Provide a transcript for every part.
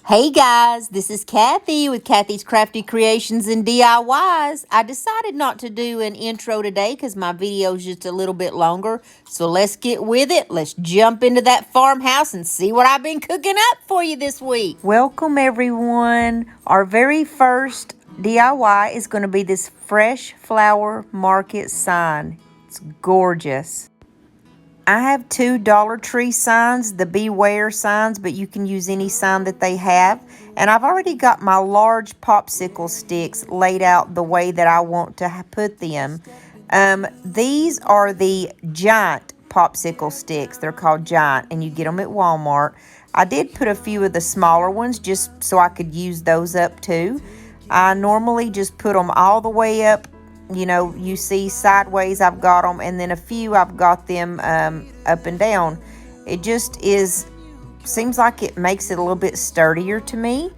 Hey guys, this is Kathy with Kathy's Crafty Creations and DIYs. I decided not to do an intro today because my video is just a little bit longer. So let's get with it. Let's jump into that farmhouse and see what I've been cooking up for you this week. Welcome everyone. Our very first DIY is going to be this fresh flower market sign. It's gorgeous. I have two Dollar Tree signs, the Beware signs, but you can use any sign that they have. And I've already got my large popsicle sticks laid out the way that I want to put them. These are the giant popsicle sticks. They're called giant, and you get them at Walmart. I did put a few of the smaller ones just so I could use those up too. I normally just put them all the way up. You know, you see sideways I've got them, and then a few I've got them up and down. It just seems like it makes it a little bit sturdier to me.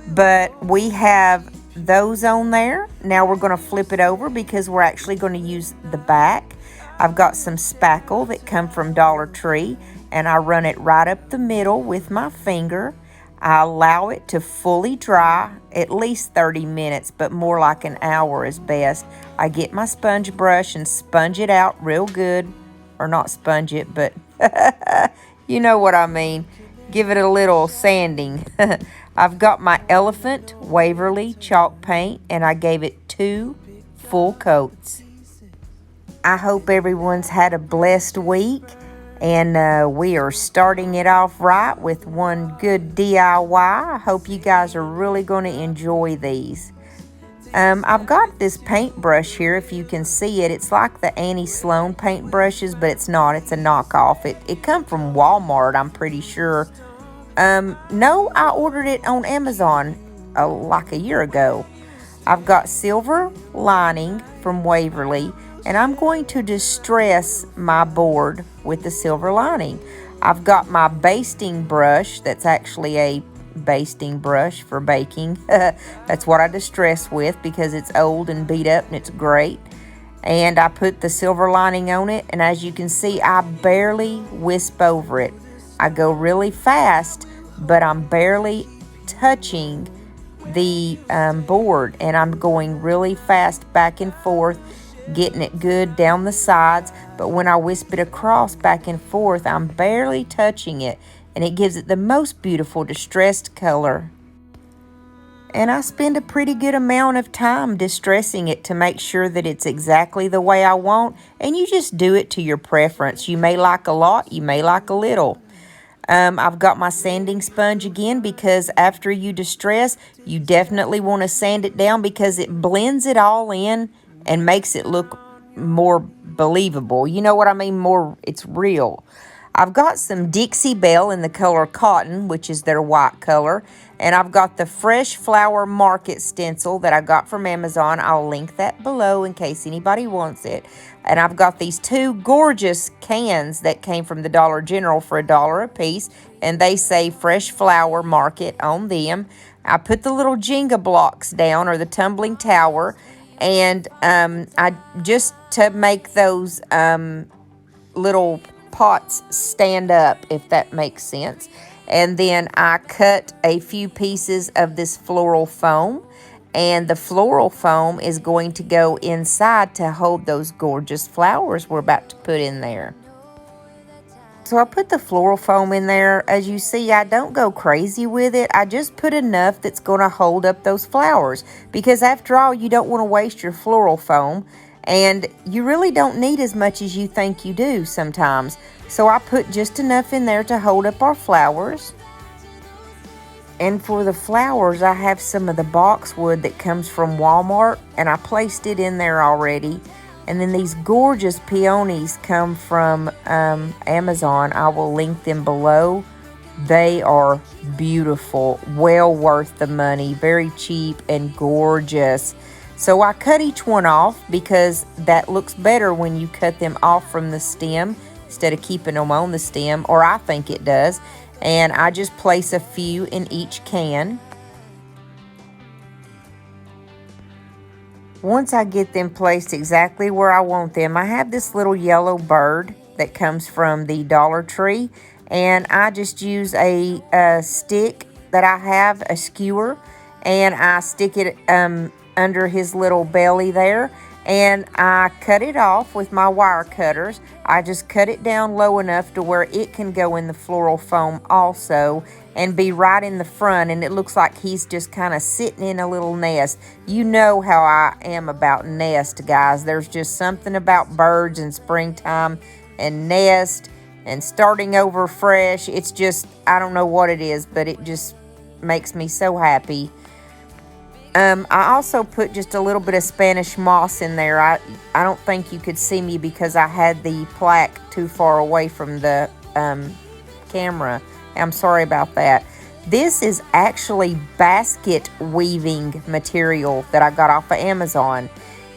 But we have those on there. Now we're going to flip it over because we're actually going to use the back. I've got some spackle that come from Dollar Tree, and I run it right up the middle with my finger. I allow it to fully dry, at least 30 minutes, but more like an hour is best. I get my sponge brush and sponge it out real good. Or not sponge it, but you know what I mean. Give it a little sanding. I've got my Elephant Waverly chalk paint, and I gave it 2 full coats. I hope everyone's had a blessed week. And we are starting it off right with one good DIY. I hope you guys are really going to enjoy these. I've got this paintbrush here, if you can see it. It's like the Annie Sloan paintbrushes, but it's not. It's a knockoff. It come from Walmart, I'm pretty sure. No, I ordered it on Amazon like a year ago. I've got silver lining from Waverly. And I'm going to distress my board with the silver lining. I've got my basting brush. That's actually a basting brush for baking. That's what I distress with because it's old and beat up and it's great. And I put the silver lining on it. And as you can see, I barely wisp over it. I go really fast, but I'm barely touching the board. And I'm going really fast back and forth, getting it good down the sides. But when I wisp it across back and forth, I'm barely touching it, and it gives it the most beautiful distressed color. And I spend a pretty good amount of time distressing it to make sure that it's exactly the way I want, and you just do it to your preference. You may like a lot, you may like a little. I've got my sanding sponge again because after you distress, you definitely want to sand it down because it blends it all in and makes it look more believable. You know what I mean? It's real. I've got some Dixie Belle in the color Cotton, which is their white color. And I've got the Fresh Flower Market stencil that I got from Amazon. I'll link that below in case anybody wants it. And I've got these 2 gorgeous cans that came from the Dollar General for $1 a piece. And they say Fresh Flower Market on them. I put the little Jenga blocks down, or the tumbling tower. And I just to make those little pots stand up, if that makes sense. And then I cut a few pieces of this floral foam. And the floral foam is going to go inside to hold those gorgeous flowers we're about to put in there. So I put the floral foam in there. As you see, I don't go crazy with it. I just put enough that's going to hold up those flowers. Because after all, you don't want to waste your floral foam. And you really don't need as much as you think you do sometimes. So I put just enough in there to hold up our flowers. And for the flowers, I have some of the boxwood that comes from Walmart. And I placed it in there already. And then these gorgeous peonies come from Amazon. I will link them below. They are beautiful, well worth the money, very cheap and gorgeous. So I cut each one off because that looks better when you cut them off from the stem instead of keeping them on the stem, or I think it does. And I just place a few in each can. Once I get them placed exactly where I want them, I have this little yellow bird that comes from the Dollar Tree, and I just use a stick that I have, a skewer, and I stick it under his little belly there, and I cut it off with my wire cutters. I just cut it down low enough to where it can go in the floral foam also and be right in the front, and it looks like he's just kind of sitting in a little nest. You know how I am about nest, guys. There's just something about birds and springtime and nest and starting over fresh. It's just, I don't know what it is, but it just makes me so happy. I also put just a little bit of Spanish moss in there. I don't think you could see me because I had the plaque too far away from the camera. I'm sorry about that. This is actually basket weaving material that I got off of Amazon.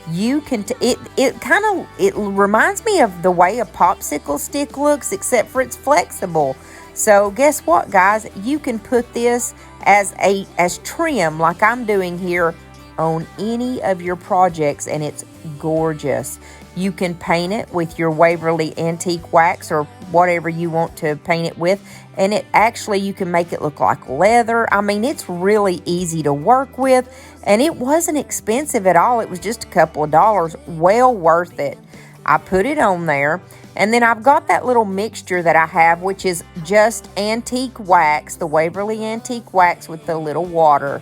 You can, it reminds me of the way a popsicle stick looks, except for it's flexible. So guess what, guys? You can put this as trim like I'm doing here on any of your projects, and it's gorgeous. You can paint it with your Waverly antique wax or whatever you want to paint it with, and it actually, you can make it look like leather. I mean, it's really easy to work with, and it wasn't expensive at all. It was just a couple of dollars. Well worth it. I put it on there, and then I've got that little mixture that I have, which is just antique wax, the Waverly antique wax with the little water,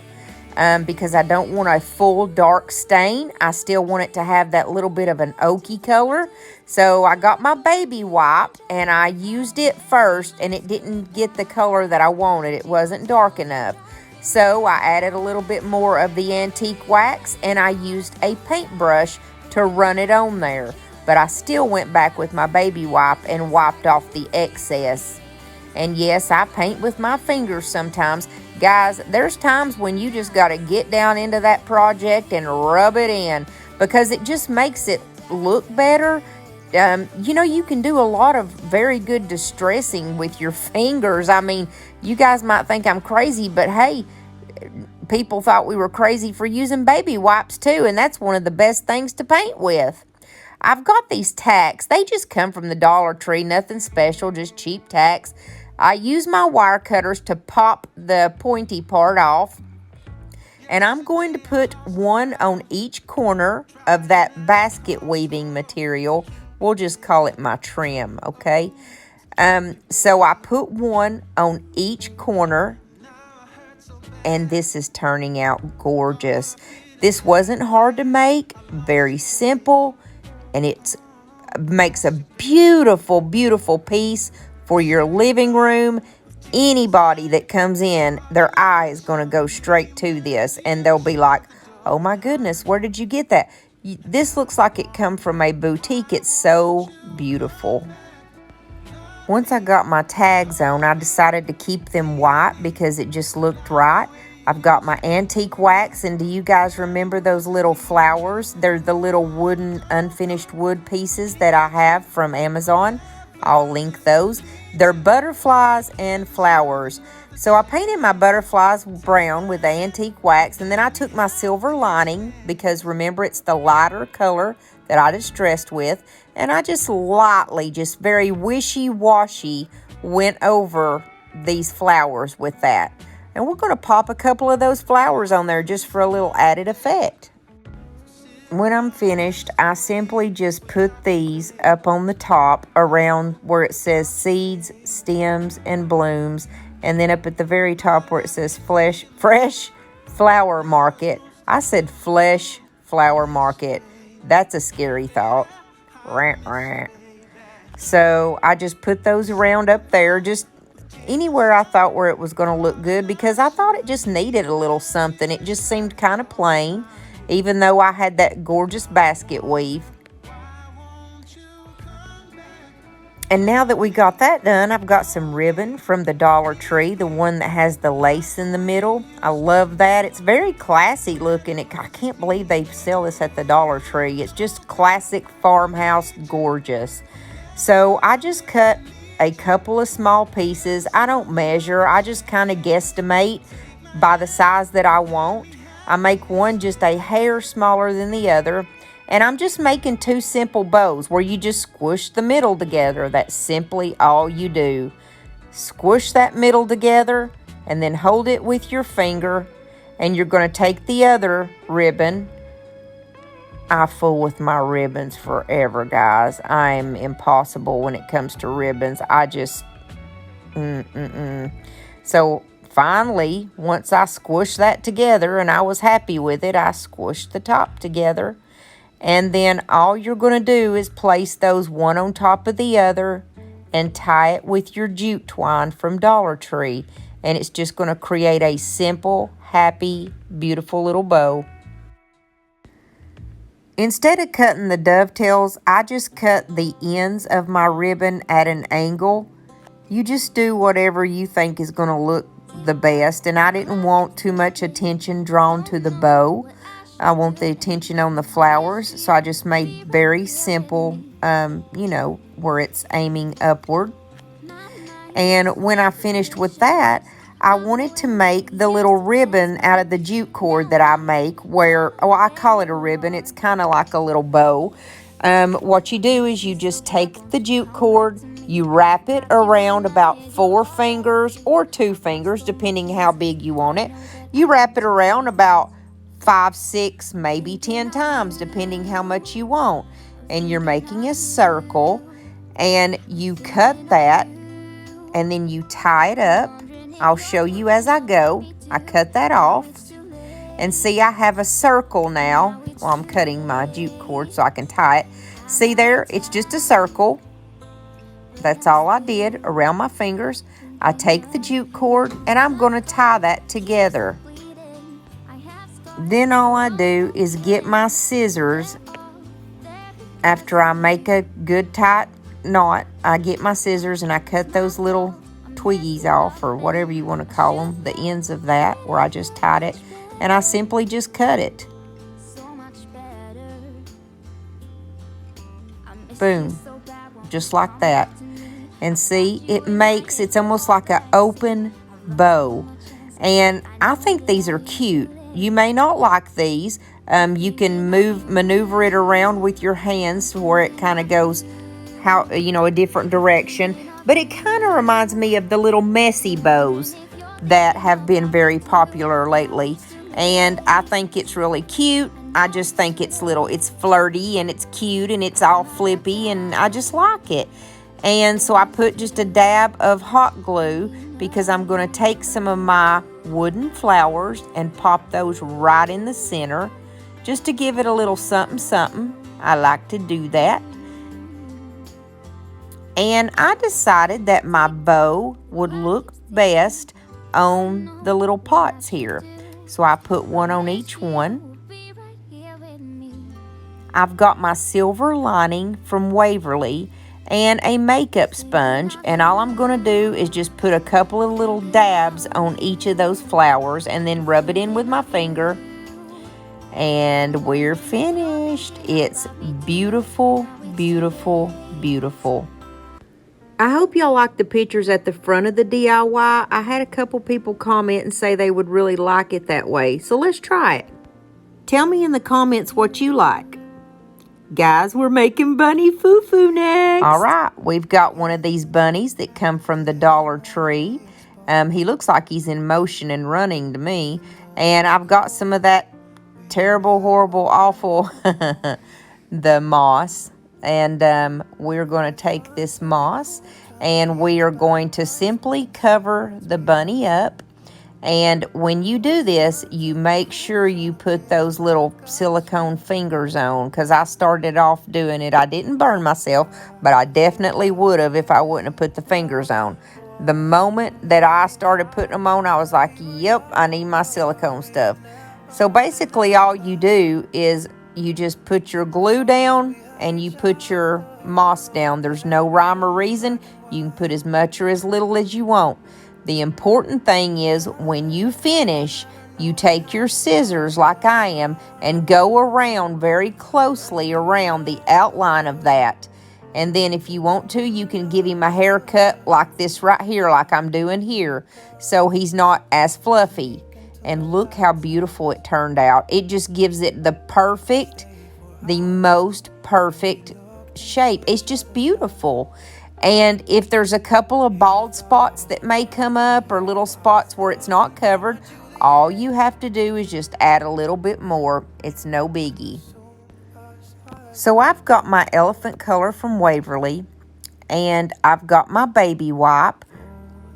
because I don't want a full dark stain. I still want it to have that little bit of an oaky color. So I got my baby wipe, and I used it first, and it didn't get the color that I wanted. It wasn't dark enough. So I added a little bit more of the antique wax, and I used a paintbrush to run it on there. But I still went back with my baby wipe and wiped off the excess. And yes, I paint with my fingers sometimes. Guys, there's times when you just got to get down into that project and rub it in, because it just makes it look better. You know, you can do a lot of very good distressing with your fingers. I mean, you guys might think I'm crazy, but hey, people thought we were crazy for using baby wipes too, and that's one of the best things to paint with. I've got these tacks. They just come from the Dollar Tree, nothing special, just cheap tacks. I use my wire cutters to pop the pointy part off, and I'm going to put one on each corner of that basket weaving material. We'll just call it my trim, okay? So I put one on each corner, and this is turning out gorgeous. This wasn't hard to make, very simple, and it makes a beautiful, beautiful piece for your living room. Anybody that comes in, their eye is going to go straight to this, and they'll be like, oh my goodness, where did you get that? This looks like it come from a boutique. It's so beautiful. Once I got my tags on, I decided to keep them white because it just looked right. I've got my antique wax, and do you guys remember those little flowers? They're the little wooden, unfinished wood pieces that I have from Amazon. I'll link those. They're butterflies and flowers. So I painted my butterflies brown with the antique wax, and then I took my silver lining, because remember, it's the lighter color that I distressed with, and I just lightly, just very wishy-washy, went over these flowers with that. And we're going to pop a couple of those flowers on there just for a little added effect. When I'm finished, I simply just put these up on the top around where it says seeds, stems, and blooms. And then up at the very top where it says fresh flower market. I said flesh flower market. That's a scary thought. Rant, rant. So I just put those around up there, just anywhere I thought where it was going to look good, because I thought it just needed a little something. It just seemed kind of plain, even though I had that gorgeous basket weave. And now that we got that done, I've got some ribbon from the Dollar Tree, the one that has the lace in the middle. I love that. It's very classy looking. I can't believe they sell this at the Dollar Tree. It's just classic farmhouse gorgeous. So I just cut a couple of small pieces. I don't measure. I just kind of guesstimate by the size that I want. I make one just a hair smaller than the other. And I'm just making two simple bows where you just squish the middle together. That's simply all you do. Squish that middle together, and then hold it with your finger, and you're going to take the other ribbon. I fool with my ribbons forever, guys. I'm impossible when it comes to ribbons. I just, So finally, once I squished that together and I was happy with it, I squished the top together. And then all you're going to do is place those one on top of the other and tie it with your jute twine from Dollar Tree. And it's just going to create a simple, happy, beautiful little bow. Instead of cutting the dovetails, I just cut the ends of my ribbon at an angle. You just do whatever you think is going to look the best. And I didn't want too much attention drawn to the bow. I want the attention on the flowers, so I just made very simple, where it's aiming upward. And when I finished with that, I wanted to make the little ribbon out of the jute cord that I make I call it a ribbon. It's kind of like a little bow. What you do is you just take the jute cord, you wrap it around about 4 fingers or 2 fingers, depending how big you want it. You wrap it around about 5, 6, maybe 10 times, depending how much you want. And you're making a circle, and you cut that, and then you tie it up. I'll show you as I go. I cut that off. And see, I have a circle now. Well, I'm cutting my jute cord so I can tie it. See there? It's just a circle. That's all I did around my fingers. I take the jute cord, and I'm going to tie that together. Then all I do is get my scissors. After I make a good tight knot, I get my scissors and I cut those little twiggies off, or whatever you want to call them, the ends of that where I just tied it, and I simply just cut it. Boom, just like that. And see, it's almost like an open bow, and I think these are cute. You may not like these. You can maneuver it around with your hands where it kind of goes a different direction. But it kind of reminds me of the little messy bows that have been very popular lately. And I think it's really cute. I just think it's flirty and it's cute and it's all flippy, and I just like it. And so I put just a dab of hot glue because I'm going to take some of my wooden flowers and pop those right in the center just to give it a little something something. I like to do that. And I decided that my bow would look best on the little pots here. So I put one on each one. I've got my silver lining from Waverly and a makeup sponge, and all I'm going to do is just put a couple of little dabs on each of those flowers and then rub it in with my finger, and we're finished. It's beautiful, beautiful, beautiful. I hope y'all like the pictures at the front of the DIY. I had a couple people comment and say they would really like it that way, so let's try it. Tell me in the comments what you like. Guys, we're making Bunny Foo-Foo next. All right, we've got one of these bunnies that come from the Dollar Tree. He looks like he's in motion and running to me. And I've got some of that terrible, horrible, awful, the moss. And we're going to take this moss and we are going to simply cover the bunny up. And when you do this, you make sure you put those little silicone fingers on, because I started off doing it. I didn't burn myself, but I definitely would have if I wouldn't have put the fingers on. The moment that I started putting them on, I was like, yep, I need my silicone stuff. So basically all you do is you just put your glue down and you put your moss down. There's no rhyme or reason. You can put as much or as little as you want. The important thing is when you finish, you take your scissors like I am and go around very closely around the outline of that. And then if you want to, you can give him a haircut like this right here, like I'm doing here, so he's not as fluffy. And look how beautiful it turned out. It just gives it the most perfect shape. It's just beautiful. And if there's a couple of bald spots that may come up or little spots where it's not covered, all you have to do is just add a little bit more. It's no biggie. So I've got my elephant color from Waverly, and I've got my baby wipe,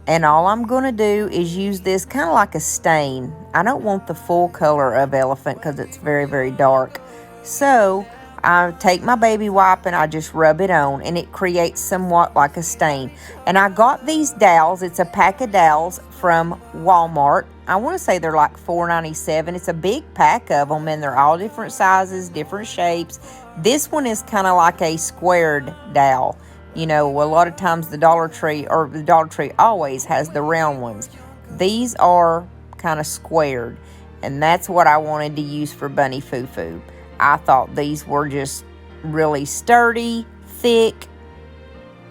and all I'm going to do is use this kind of like a stain. I don't want the full color of elephant because it's very, very dark. So I take my baby wipe and I just rub it on, and it creates somewhat like a stain. And I got these dowels. It's a pack of dowels from Walmart. I want to say they're like $4.97. It's a big pack of them, and they're all different sizes, different shapes. This one is kind of like a squared dowel. You know, a lot of times the Dollar Tree always has the round ones. These are kind of squared, and that's what I wanted to use for Bunny Foo Foo. I thought these were just really sturdy, thick.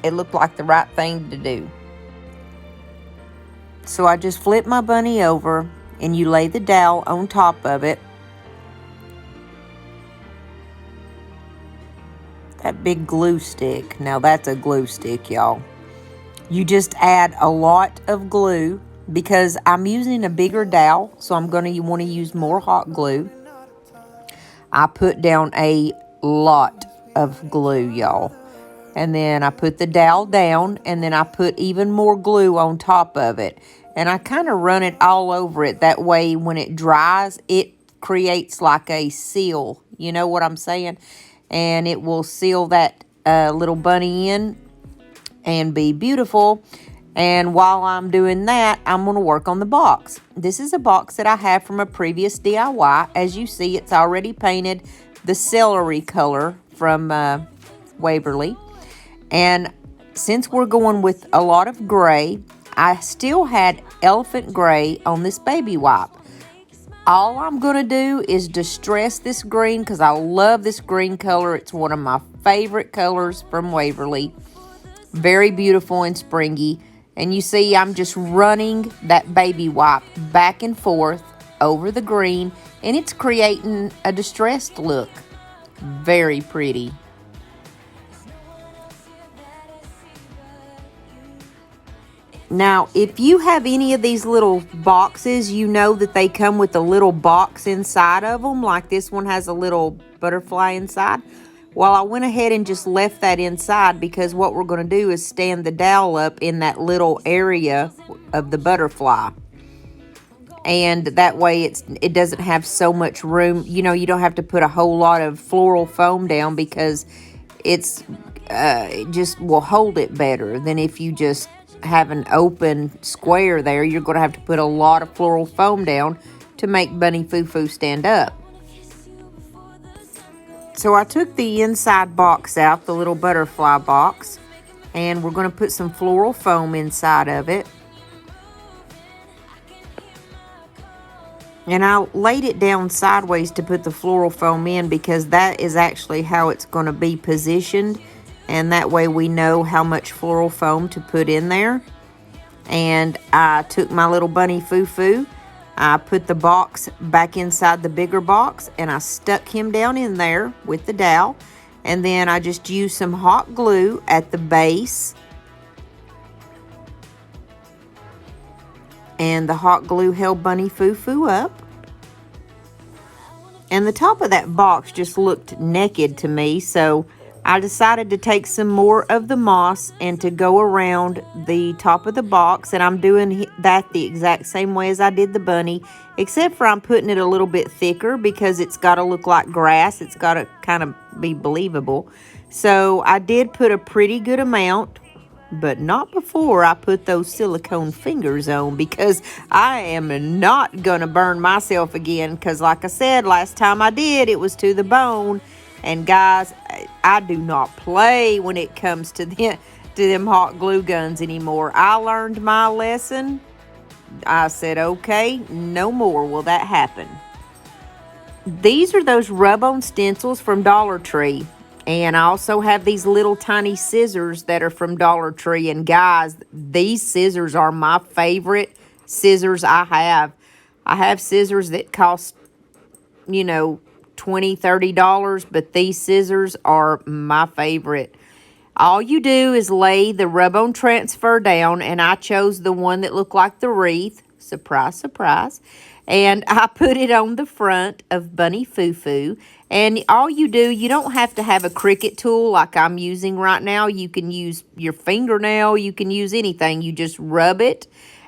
It looked like the right thing to do. So I just flip my bunny over, and you lay the dowel on top of it. That big glue stick. Now that's a glue stick, y'all. You just add a lot of glue because I'm using a bigger dowel, so I'm going to want to use more hot glue. I put down a lot of glue, y'all. And then I put the dowel down, and then I put even more glue on top of it. And I kind of run it all over it. That way, when it dries, it creates like a seal. You know what I'm saying? And it will seal that little bunny in and be beautiful. And while I'm doing that, I'm going to work on the box. This is a box that I have from a previous DIY. As you see, it's already painted the celery color from Waverly. And since we're going with a lot of gray, I still had elephant gray on this baby wipe. All I'm going to do is distress this green because I love this green color. It's one of my favorite colors from Waverly. Very beautiful and springy. And you see I'm just running that baby wipe back and forth over the green, and it's creating a distressed look. Very pretty. Now, if you have any of these little boxes, you know that they come with a little box inside of them. Like this one has a little butterfly inside. Well, I went ahead and just left that inside because what we're going to do is stand the dowel up in that little area of the butterfly. And that way it doesn't have so much room. You know, you don't have to put a whole lot of floral foam down because it just will hold it better than if you just have an open square there. You're going to have to put a lot of floral foam down to make Bunny Foo Foo stand up. So I took the inside box out, the little butterfly box, and we're going to put some floral foam inside of it. And I laid it down sideways to put the floral foam in because that is actually how it's going to be positioned. And that way we know how much floral foam to put in there. And I took my little Bunny Foo Foo. I put the box back inside the bigger box, and I stuck him down in there with the dowel. And then I just used some hot glue at the base. And the hot glue held Bunny Foo Foo up. And the top of that box just looked naked to me, so I decided to take some more of the moss and to go around the top of the box. And I'm doing that the exact same way as I did the bunny, except for I'm putting it a little bit thicker because it's got to look like grass. It's got to kind of be believable. So I did put a pretty good amount, but not before I put those silicone fingers on, because I am not going to burn myself again. Because like I said, last time I did, it was to the bone. And guys, I do not play when it comes to them hot glue guns anymore. I learned my lesson. I said, okay, no more will that happen. These are those rub-on stencils from Dollar Tree. And I also have these little tiny scissors that are from Dollar Tree. And guys, these scissors are my favorite scissors I have. I have scissors that cost, you know, $20, $30, but these scissors are my favorite. All you do is lay the rub-on transfer down, and I chose the one that looked like the wreath. Surprise, surprise. And I put it on the front of Bunny Foo Foo. And all you do, you don't have to have a Cricut tool like I'm using right now. You can use your fingernail. You can use anything. You just rub it,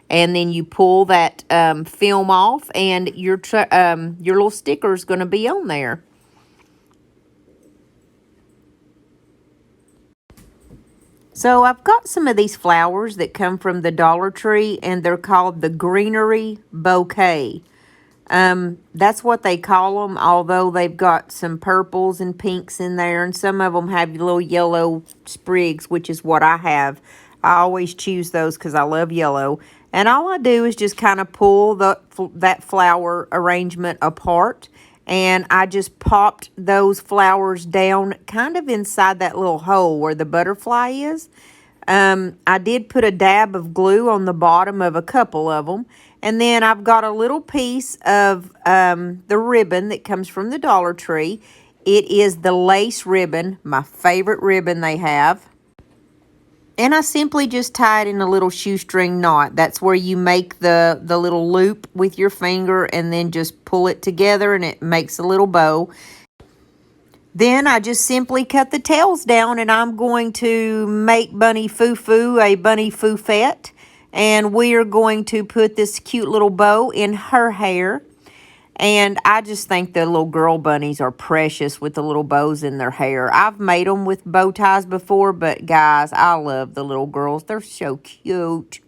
and then you pull that film off, and your little sticker is going to be on there. So I've got some of these flowers that come from the Dollar Tree, and they're called the Greenery Bouquet. That's what they call them, although they've got some purples and pinks in there, and some of them have little yellow sprigs, which is what I have. I always choose those because I love yellow. And all I do is just kind of pull that flower arrangement apart, and I just popped those flowers down kind of inside that little hole where the butterfly is. I did put a dab of glue on the bottom of a couple of them. And then I've got a little piece of the ribbon that comes from the Dollar Tree. It is the lace ribbon, my favorite ribbon they have. And I simply just tie it in a little shoestring knot. That's where you make the little loop with your finger and then just pull it together and it makes a little bow. Then I just simply cut the tails down, and I'm going to make Bunny Foo Foo a Bunny Foofette. And we are going to put this cute little bow in her hair. And I just think the little girl bunnies are precious with the little bows in their hair. I've made them with bow ties before, but guys, I love the little girls. They're so cute.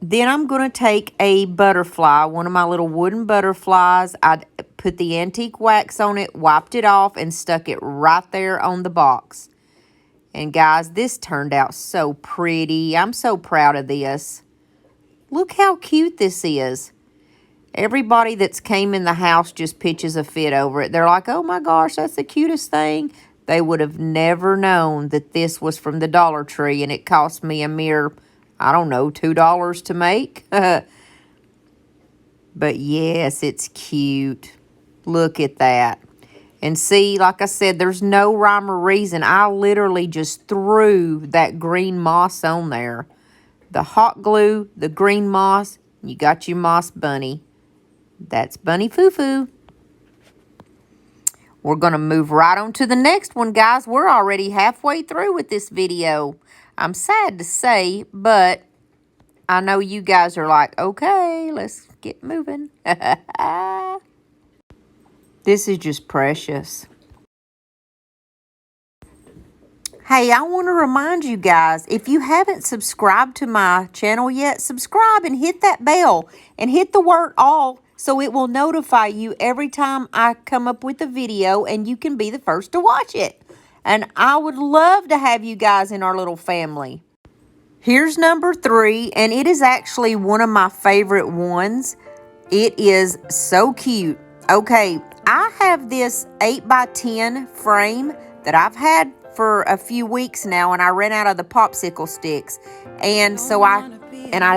Then I'm going to take a butterfly, one of my little wooden butterflies. I put the antique wax on it, wiped it off, and stuck it right there on the box. And guys, this turned out so pretty. I'm so proud of this. Look how cute this is. Everybody that's came in the house just pitches a fit over it. They're like, oh my gosh, that's the cutest thing. They would have never known that this was from the Dollar Tree, and it cost me a mere, I don't know, $2 to make. But yes, it's cute. Look at that. And see, like I said, there's no rhyme or reason. I literally just threw that green moss on there. The hot glue, the green moss, you got your moss bunny. That's Bunny Foo Foo. We're going to move right on to the next one, guys. We're already halfway through with this video. I'm sad to say, but I know you guys are like, okay, let's get moving. This is just precious. Hey, I want to remind you guys, if you haven't subscribed to my channel yet, subscribe and hit that bell and hit the word all so it will notify you every time I come up with a video and you can be the first to watch it. And I would love to have you guys in our little family. Here's number 3, and it is actually one of my favorite ones. It is so cute. Okay, I have this 8x10 frame that I've had for a few weeks now, and I ran out of the popsicle sticks. And so I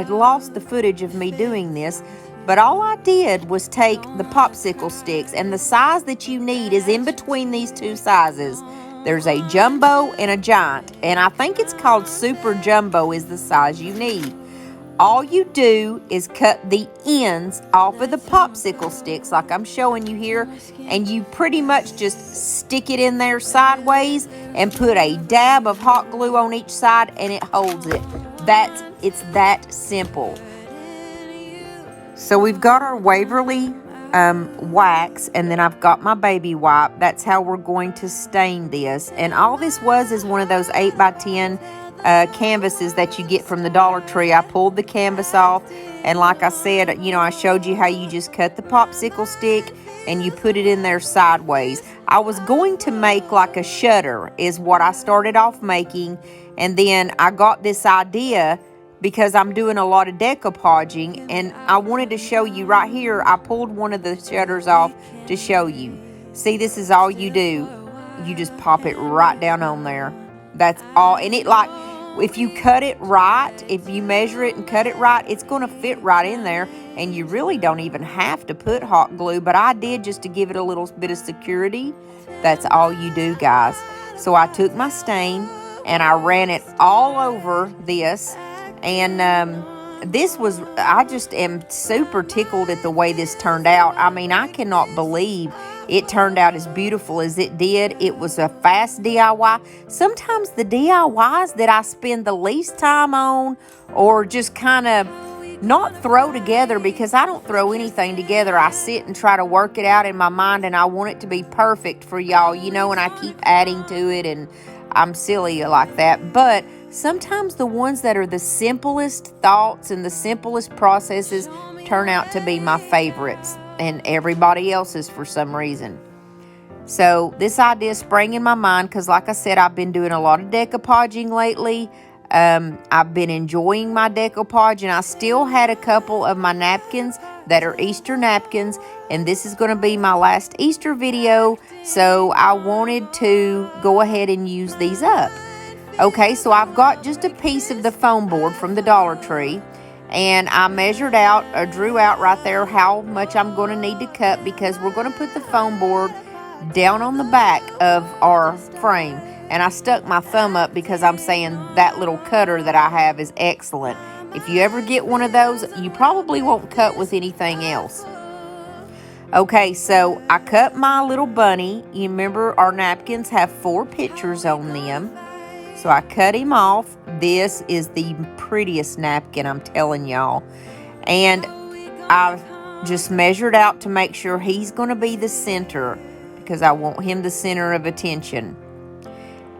lost the footage of me doing this, but all I did was take the popsicle sticks, and the size that you need is in between these two sizes. There's a jumbo and a giant, and I think it's called super jumbo is the size you need. All you do is cut the ends off of the popsicle sticks like I'm showing you here, and you pretty much just stick it in there sideways and put a dab of hot glue on each side, and it holds it. It's that simple. So we've got our Waverly wax, and then I've got my baby wipe. That's how we're going to stain this. And all this is one of those 8x10 canvases that you get from the Dollar Tree. I pulled the canvas off, and like I said, you know, I showed you how you just cut the popsicle stick and you put it in there sideways. I was going to make like a shutter is what I started off making, and then I got this idea because I'm doing a lot of decoupaging, and I wanted to show you right here. I pulled one of the shutters off to show you. See, this is all you do. You just pop it right down on there. That's all. And it, like, if you cut it right, if you measure it and cut it right, it's going to fit right in there, and you really don't even have to put hot glue, but I did just to give it a little bit of security. That's all you do, guys. So I took my stain and I ran it all over this. And I just am super tickled at the way this turned out. I mean, I cannot believe it turned out as beautiful as it did. It was a fast DIY. Sometimes the DIYs that I spend the least time on, or just kind of not throw together, because I don't throw anything together. I sit and try to work it out in my mind, and I want it to be perfect for y'all, you know, and I keep adding to it, and I'm silly like that. But sometimes the ones that are the simplest thoughts and the simplest processes turn out to be my favorites, and everybody else's for some reason. So this idea sprang in my mind because, like I said, I've been doing a lot of decoupaging lately. I've been enjoying my decoupage, and I still had a couple of my napkins that are Easter napkins, and this is going to be my last Easter video, so I wanted to go ahead and use these up. Okay, so I've got just a piece of the foam board from the Dollar Tree, and I measured out, or drew out right there how much I'm going to need to cut, because we're going to put the foam board down on the back of our frame. And I stuck my thumb up because I'm saying that little cutter that I have is excellent. If you ever get one of those, you probably won't cut with anything else. Okay, so I cut my little bunny. You remember our napkins have 4 pictures on them. So I cut him off. This is the prettiest napkin, I'm telling y'all. And I just measured out to make sure he's going to be the center, because I want him the center of attention.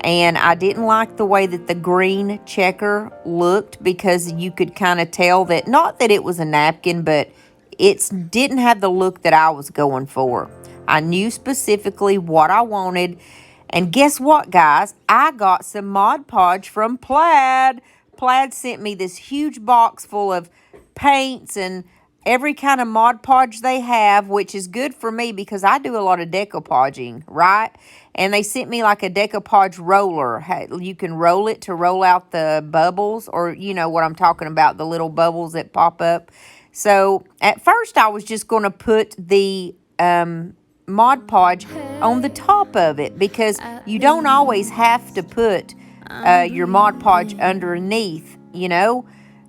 And I didn't like the way that the green checker looked, because you could kind of tell that, not that it was a napkin, but it didn't have the look that I was going for. I knew specifically what I wanted. And guess what, guys? I got some Mod Podge from Plaid. Plaid sent me this huge box full of paints and every kind of Mod Podge they have, which is good for me because I do a lot of decoupaging, right? And they sent me like a decoupage roller. You can roll it to roll out the bubbles, or you know what I'm talking about, the little bubbles that pop up. So at first I was just going to put the Mod Podge on the top of it, because you don't always have to put your Mod Podge underneath, you know.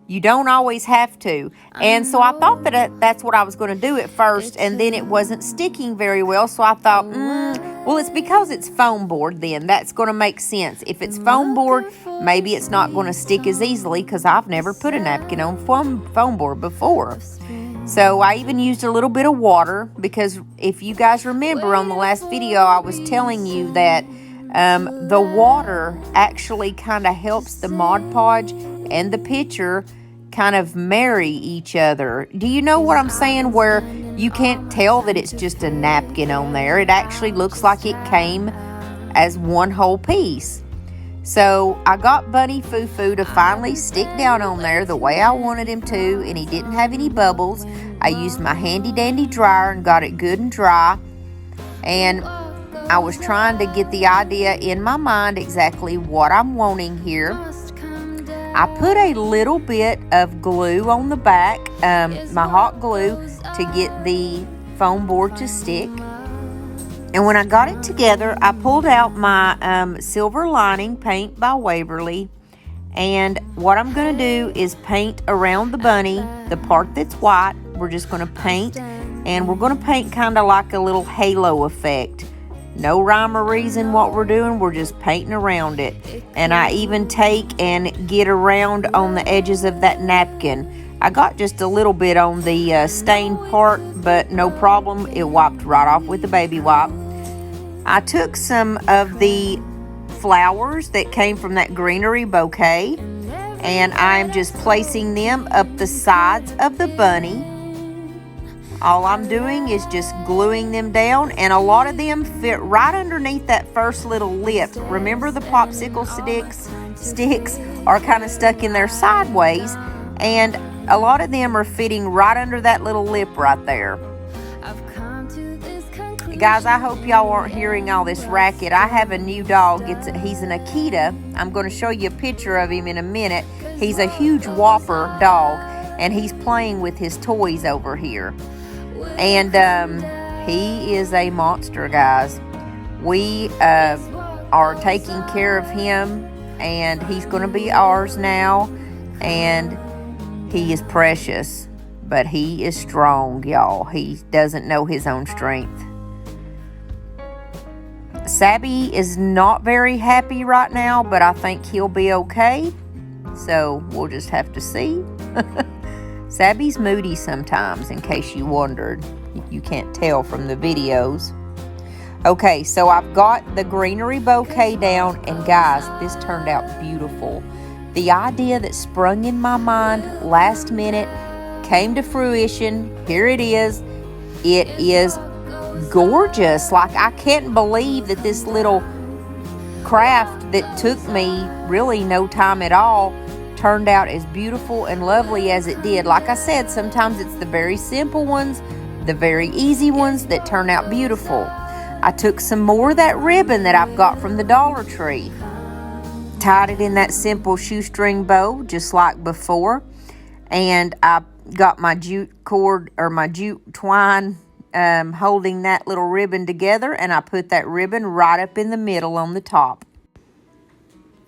You don't always have to. And so I thought that that's what I was going to do at first, and then it wasn't sticking very well. So I thought, well, it's because it's foam board then. That's going to make sense. If it's foam board, maybe it's not going to stick as easily, because I've never put a napkin on foam board before. So I even used a little bit of water, because if you guys remember on the last video, I was telling you that the water actually kind of helps the Mod Podge and the picture kind of marry each other. Do you know what I'm saying? Where you can't tell that it's just a napkin on there. It actually looks like it came as one whole piece. So I got Bunny Foo Foo to finally stick down on there the way I wanted him to, and he didn't have any bubbles. I used my handy dandy dryer and got it good and dry. And I was trying to get the idea in my mind exactly what I'm wanting here. I put a little bit of glue on the back, my hot glue, to get the foam board to stick. And when I got it together, I pulled out my Silver Lining paint by Waverly. And what I'm going to do is paint around the bunny, the part that's white. We're just going to paint, and we're going to paint kind of like a little halo effect. No rhyme or reason what we're doing, we're just painting around it. And I even take and get around on the edges of that napkin. I got just a little bit on the stained part, but no problem, it wiped right off with the baby wipe. I took some of the flowers that came from that greenery bouquet, and I'm just placing them up the sides of the bunny. All I'm doing is just gluing them down, and a lot of them fit right underneath that first little lip. Remember, the popsicle sticks are kind of stuck in there sideways, and a lot of them are fitting right under that little lip right there. Guys, I hope y'all aren't hearing all this racket. I have a new dog. He's an Akita. I'm going to show you a picture of him in a minute. He's a huge whopper dog, and he's playing with his toys over here. And he is a monster, guys. We are taking care of him, and he's going to be ours now, and he is precious, but he is strong, y'all. He doesn't know his own strength. Sabby is not very happy right now, but I think he'll be okay. So we'll just have to see. Sabby's moody sometimes, in case you wondered. You can't tell from the videos. Okay, so I've got the greenery bouquet down, and guys, this turned out beautiful. The idea that sprung in my mind last minute came to fruition. Here it is. It is gorgeous. Like, I can't believe that this little craft that took me really no time at all turned out as beautiful and lovely as it did. Like I said, sometimes it's the very simple ones, the very easy ones that turn out beautiful. I took some more of that ribbon that I've got from the Dollar Tree, tied it in that simple shoestring bow just like before, and I got my jute cord or my jute twine holding that little ribbon together, and I put that ribbon right up in the middle on the top.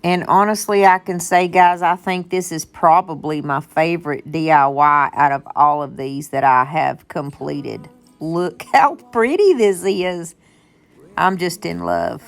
And honestly, I can say, guys, I think this is probably my favorite DIY out of all of these that I have completed. Look how pretty this is. I'm just in love.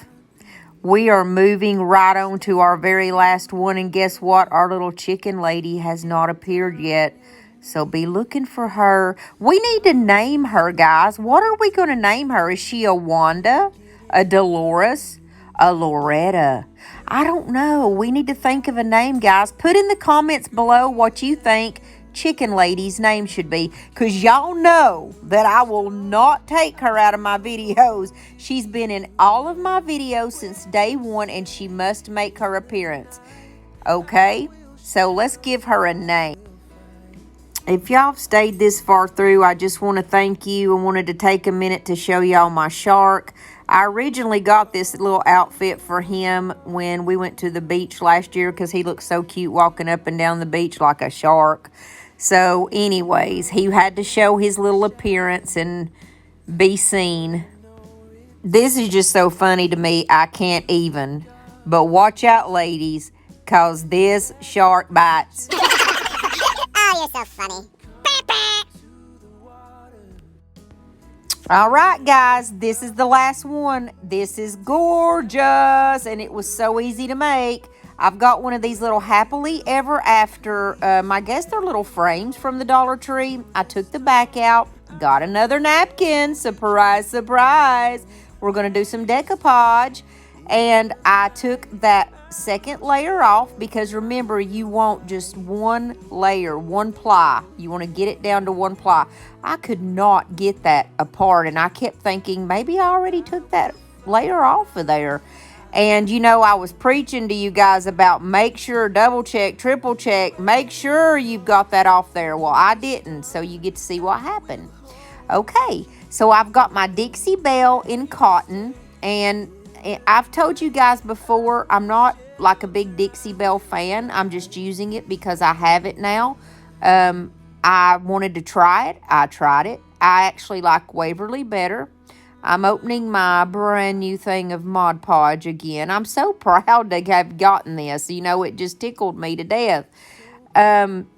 We are moving right on to our very last one, and guess what? Our little chicken lady has not appeared yet. So be looking for her. We need to name her, guys. What are we going to name her? Is she a Wanda? A Dolores? A Loretta? I don't know. We need to think of a name, guys. Put in the comments below what you think chicken lady's name should be, because y'all know that I will not take her out of my videos. She's been in all of my videos since day one, and she must make her appearance. Okay? So let's give her a name. If y'all stayed this far through, I just want to thank you. I wanted to take a minute to show y'all my shark. I originally got this little outfit for him when we went to the beach last year because he looked so cute walking up and down the beach like a shark. So anyways, he had to show his little appearance and be seen. This is just so funny to me, I can't even. But watch out, ladies, because this shark bites. Oh, you're so funny. All right, guys, this is the last one. This is gorgeous, and it was so easy to make. I've got one of these little happily ever after, I guess they're little frames from the Dollar Tree. I took the back out, got another napkin. Surprise, surprise. We're going to do some decoupage, and I took that second layer off because remember, you want just one layer, one ply. You want to get it down to one ply. I could not get that apart, and I kept thinking maybe I already took that layer off of there. And you know, I was preaching to you guys about make sure, double check, triple check, make sure you've got that off there. Well, I didn't, so you get to see what happened. Okay, so I've got my Dixie Belle in cotton, and I've told you guys before, I'm not like a big Dixie Belle fan. I'm just using it because I have it now. I wanted to try it. I tried it. I actually like Waverly better. I'm opening my brand new thing of Mod Podge again. I'm so proud to have gotten this. You know, it just tickled me to death.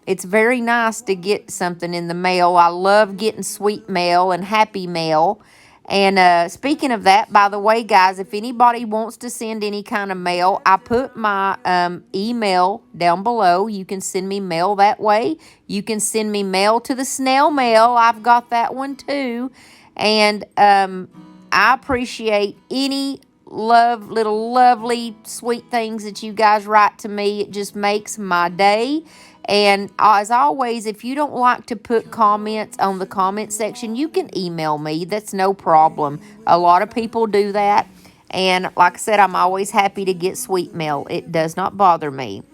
It's very nice to get something in the mail. I love getting sweet mail and happy mail. And speaking of that, by the way, guys, if anybody wants to send any kind of mail, I put my email down below. You can send me mail that way. You can send me mail to the snail mail. I've got that one too. And I appreciate any little lovely, sweet things that you guys write to me. It just makes my day. And as always, if you don't like to put comments on the comment section, you can email me. That's no problem. A lot of people do that. And like I said, I'm always happy to get sweet mail. It does not bother me.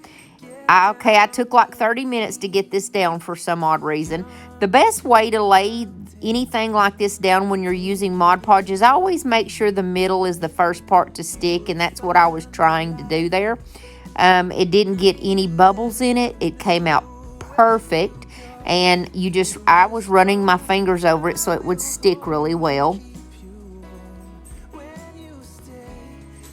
I took like 30 minutes to get this down for some odd reason. The best way to lay anything like this down when you're using Mod Podge is always make sure the middle is the first part to stick, and that's what I was trying to do there. It didn't get any bubbles in it. It came out perfect, and I was running my fingers over it so it would stick really well.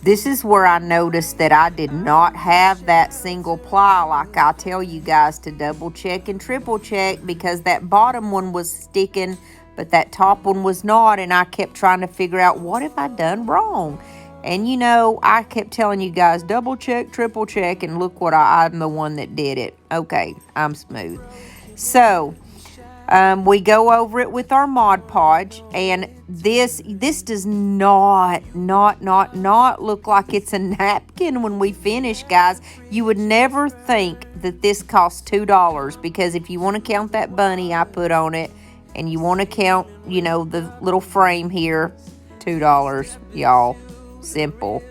This is where I noticed that I did not have that single ply like I tell you guys to double check and triple check, because that bottom one was sticking, but that top one was not, and I kept trying to figure out what have I done wrong. And you know, I kept telling you guys double check, triple check, and look what I'm the one that did it. Okay, I'm smooth. So we go over it with our Mod Podge, and this does not look like it's a napkin when we finish, guys. You would never think that this costs $2, because if you want to count that bunny I put on it, and you want to count, you know, the little frame here, $2, y'all. Simple.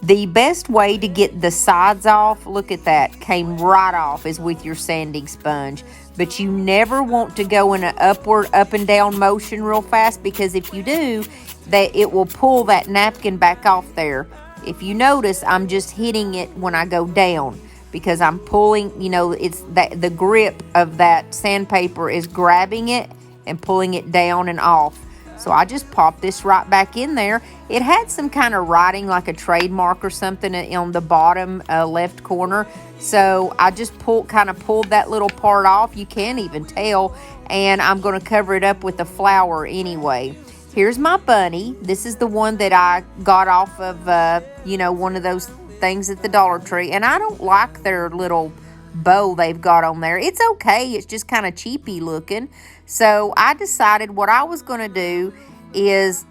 The best way to get the sides off, look at that, came right off, is with your sanding sponge. But you never want to go in an upward, up and down motion real fast, because if you do, that it will pull that napkin back off there. If you notice, I'm just hitting it when I go down, because I'm pulling, you know, it's that the grip of that sandpaper is grabbing it and pulling it down and off. So I just popped this right back in there. It had some kind of writing, like a trademark or something on the bottom left corner. So I just kind of pulled that little part off. You can't even tell. And I'm going to cover it up with a flower anyway. Here's my bunny. This is the one that I got off of, you know, one of those things at the Dollar Tree. And I don't like their little bow they've got on there. It's okay. It's just kind of cheapy looking. So I decided what I was going to do is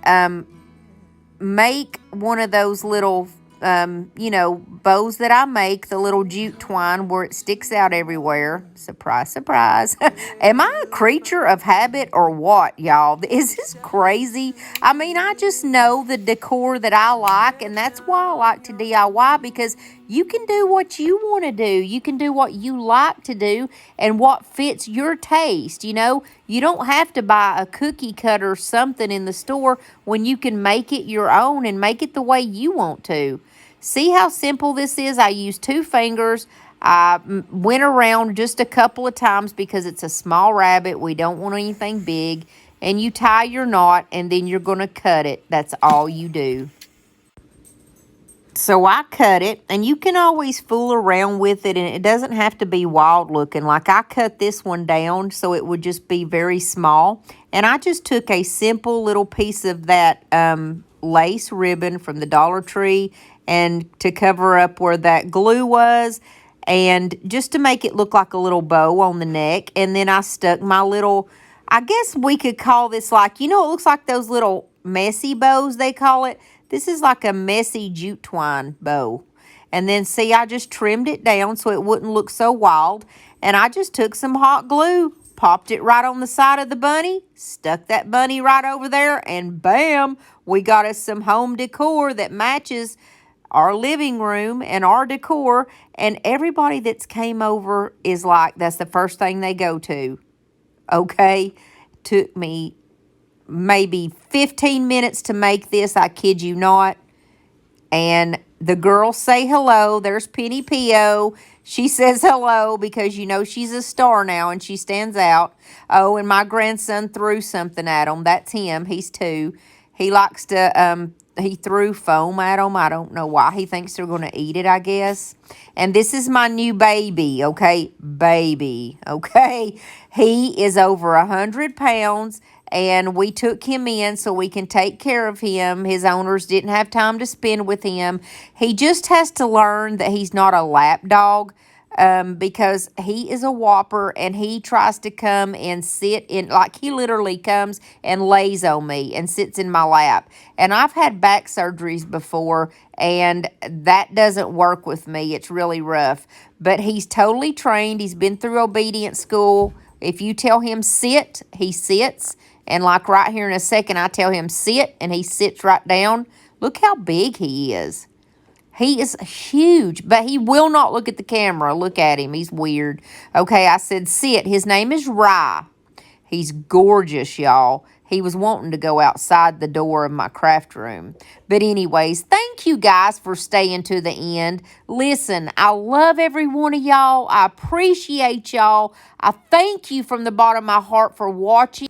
make one of those little, you know, bows that I make, the little jute twine where it sticks out everywhere. Surprise, surprise. Am I a creature of habit or what, y'all? Is this crazy? I mean, I just know the decor that I like, and that's why I like to DIY, because you can do what you want to do. You can do what you like to do and what fits your taste, you know? You don't have to buy a cookie cutter or something in the store when you can make it your own and make it the way you want to. See how simple this is? I used 2 fingers. I went around just a couple of times because it's a small rabbit. We don't want anything big. And you tie your knot, and then you're going to cut it. That's all you do. So I cut it, and you can always fool around with it, and it doesn't have to be wild looking. Like I cut this one down so it would just be very small. And I just took a simple little piece of that lace ribbon from the Dollar Tree, and to cover up where that glue was, and just to make it look like a little bow on the neck. And then I stuck my little, I guess we could call this like, you know, it looks like those little messy bows they call it. This is like a messy jute twine bow. And then see, I just trimmed it down so it wouldn't look so wild. And I just took some hot glue, popped it right on the side of the bunny, stuck that bunny right over there, and bam, we got us some home decor that matches our living room and our decor. And everybody that's came over is like, that's the first thing they go to. Okay? Took me maybe 15 minutes to make this, I kid you not. And the girls say hello. There's Penny Pio. She says hello because, you know, she's a star now and she stands out. Oh, and my grandson threw something at him. That's him. He's 2. He likes to, he threw foam at them. I don't know why. He thinks they're going to eat it, I guess. And this is my new baby, okay? Baby, okay? He is over 100 pounds. And we took him in so we can take care of him. His owners didn't have time to spend with him. He just has to learn that he's not a lap dog, because he is a whopper, and he tries to come and sit in, like he literally comes and lays on me and sits in my lap. And I've had back surgeries before, and that doesn't work with me. It's really rough. But he's totally trained. He's been through obedience school. If you tell him sit, he sits. And like right here in a second, I tell him sit, and he sits right down. Look how big he is. He is huge, but he will not look at the camera. Look at him. He's weird. Okay, I said sit. His name is Rye. He's gorgeous, y'all. He was wanting to go outside the door of my craft room. But anyways, thank you guys for staying to the end. Listen, I love every one of y'all. I appreciate y'all. I thank you from the bottom of my heart for watching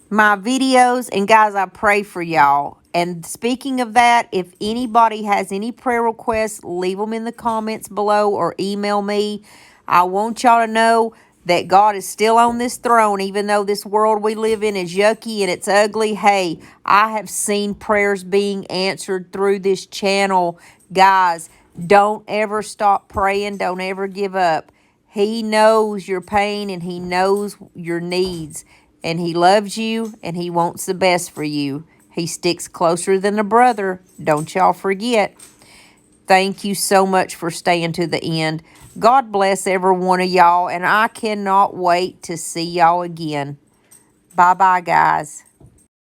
my videos. And guys, I pray for y'all. And speaking of that, if anybody has any prayer requests, leave them in the comments below or email me. I want y'all to know that God is still on this throne, even though this world we live in is yucky and it's ugly. Hey, I have seen prayers being answered through this channel. Guys, don't ever stop praying. Don't ever give up. He knows your pain and he knows your needs. And he loves you and he wants the best for you. He sticks closer than a brother. Don't y'all forget. Thank you so much for staying to the end. God bless every one of y'all, and I cannot wait to see y'all again. Bye-bye, guys.